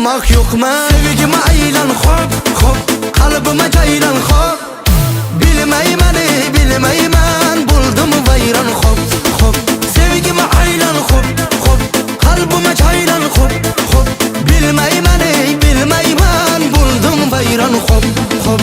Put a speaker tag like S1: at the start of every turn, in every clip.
S1: demoq yo'qmi? Sevgim aylan hop, hop, qalbima jaylan hop. Bilmayman, bo'ldim vayron hop, hop. Sevgim aylan hop, hop, qalbima jaylan hop, hop. Bilmayman, bo'ldim vayron hop, hop.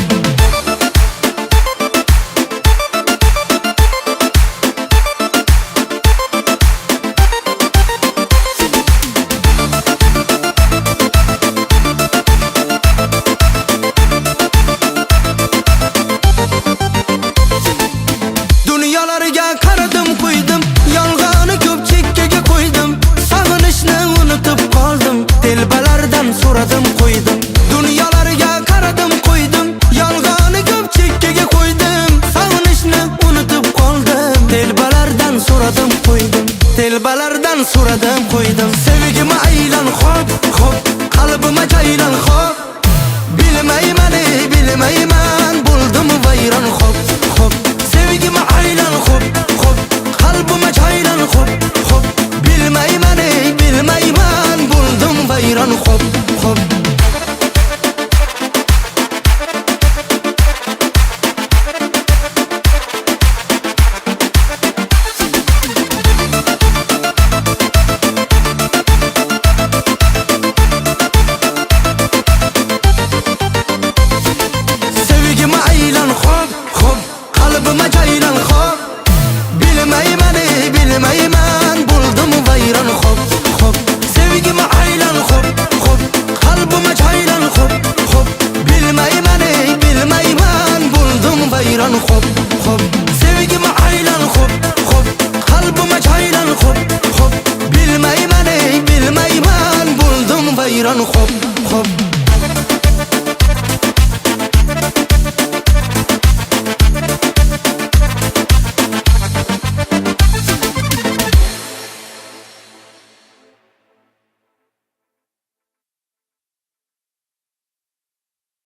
S1: Dunyolarga qaradim qo'ydim, yolg'onni ko'p chekkaga qo'ydim. Sog'inishni unutib qoldim, telbalardan so'radim qo'ydim. Dunyolarga qaradim qo'ydim, yolg'onni ko'p chekkaga qo'ydim. Sog'inishni unutib qoldim, telbalardan so'radim qo'ydim. Telbalardan so'radim qo'ydim.